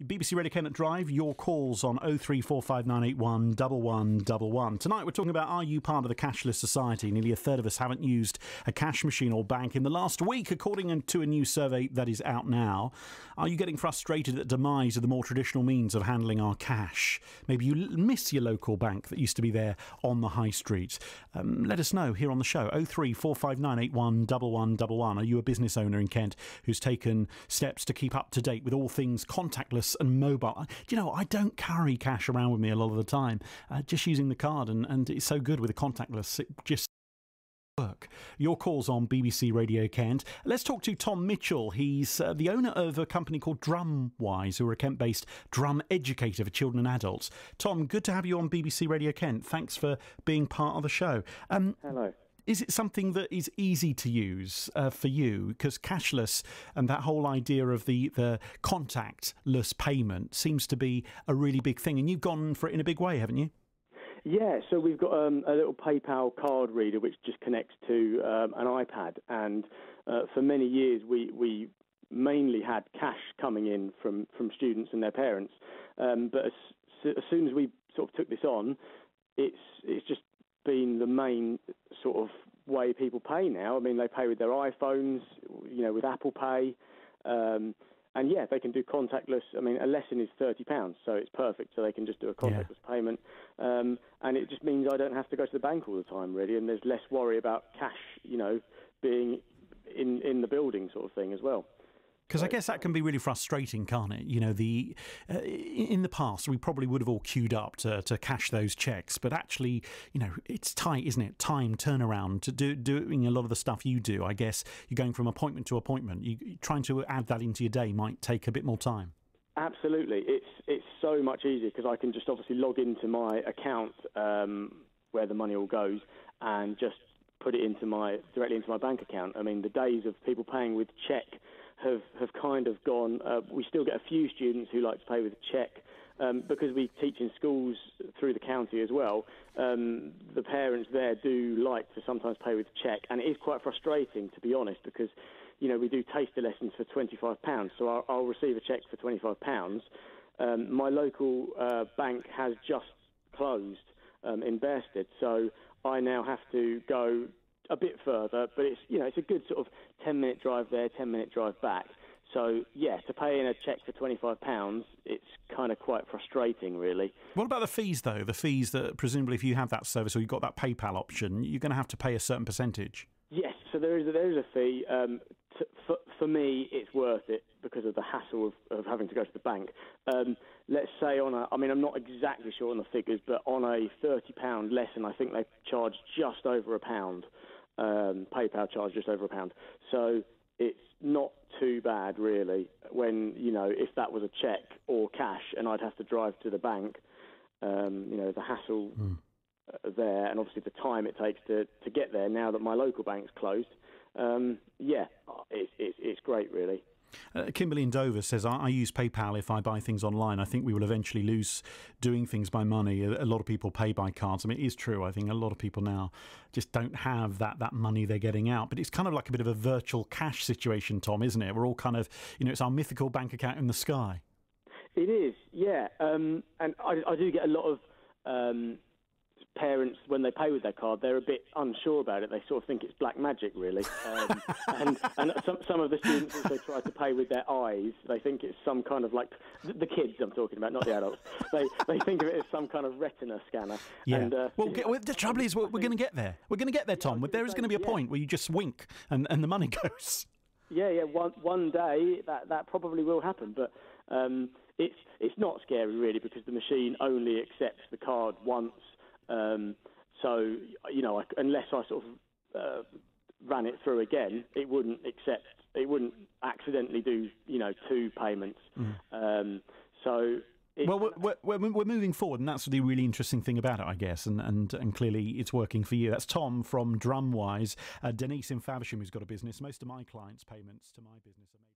BBC Radio Kent Drive, your calls on 0345981 1111. Tonight we're talking about, are you part of the cashless society? Nearly a third of us haven't used a cash machine or bank in the last week, according to a new survey that is out now. Are you getting frustrated at the demise of the more traditional means of handling our cash? Maybe you miss your local bank that used to be there on the high street. Let us know here on the show. 0345981 1111. Are you a business owner in Kent who's taken steps to keep up to date with all things contactless and mobile? Do you know, I don't carry cash around with me a lot of the time, just using the card, and it's so good with the contactless. It just work. Your calls on BBC Radio Kent. Let's talk to Tom Mitchell. He's the owner of a company called DrumWise, who are a Kent-based drum educator for children and adults. Tom, good to have you on BBC Radio Kent. Thanks for being part of the show. Hello. Is it something that is easy to use for you? Because cashless and that whole idea of the contactless payment seems to be a really big thing, and you've gone for it in a big way, haven't you? Yeah, so we've got a little PayPal card reader which just connects to an iPad, and for many years we mainly had cash coming in from students and their parents, but as soon as we sort of took this on, it's just been the main sort of way people pay now. I mean, they pay with their iPhones, you know, with Apple Pay, and yeah, they can do contactless. I mean, a lesson is £30, so it's perfect. So they can just do a contactless payment, and it just means I don't have to go to the bank all the time, really, and there's less worry about cash, you know, being in the building sort of thing as well. Because I guess that can be really frustrating, can't it? You know, in the past, we probably would have all queued up to cash those checks. But actually, you know, it's tight, isn't it? Time, turnaround, to doing a lot of the stuff you do. I guess you're going from appointment to appointment. Trying to add that into your day might take a bit more time. Absolutely. It's so much easier because I can just obviously log into my account where the money all goes and just put it directly into my bank account. I mean, the days of people paying with cheque have kind of gone. We still get a few students who like to pay with a cheque because we teach in schools through the county as well. The parents there do like to sometimes pay with cheque, and it is quite frustrating, to be honest, because, you know, we do taster lessons for £25, so I'll receive a cheque for £25. My local bank has just closed in Bearsted, so I now have to go a bit further, but it's a good sort of 10-minute drive there, 10-minute drive back. So yeah, to pay in a cheque for £25, it's kind of quite frustrating, really. What about the fees, though? The fees that presumably, if you have that service or you've got that PayPal option, you're going to have to pay a certain percentage. Yes, so there is a fee. For me, it's worth it because of the hassle of having to go to the bank. Let's say I'm not exactly sure on the figures, but on a £30 lesson, I think they charge just over £1. PayPal charge just over £1. So it's not too bad, really, when, you know, if that was a cheque or cash and I'd have to drive to the bank, you know, the hassle there, and obviously the time it takes to get there now that my local bank's closed. It's great, really. Kimberly in Dover says, I use PayPal if I buy things online. I think we will eventually lose doing things by money. A lot of people pay by cards. I mean, it is true. I think a lot of people now just don't have that money they're getting out. But it's kind of like a bit of a virtual cash situation, Tom, isn't it? We're all kind of, you know, it's our mythical bank account in the sky. It is, yeah. And I do get a lot of parents, when they pay with their card, they're a bit unsure about it. They sort of think it's black magic, really. And some of the students also try to pay with their eyes. They think it's some kind of, like, the kids I'm talking about, not the adults. They think of it as some kind of retina scanner. Yeah. And, the trouble is, we're going to get there. We're going to get there, Tom. There is going to be a point where you just wink and the money goes. Yeah. One day that probably will happen, but it's not scary, really, because the machine only accepts the card once. So, you know, unless I sort of ran it through again, it wouldn't accidentally do, you know, 2 payments. We're moving forward, and that's the really interesting thing about it, I guess, and clearly it's working for you. That's Tom from DrumWise. Denise in Faversham, who's got a business. Most of my clients' payments to my business are made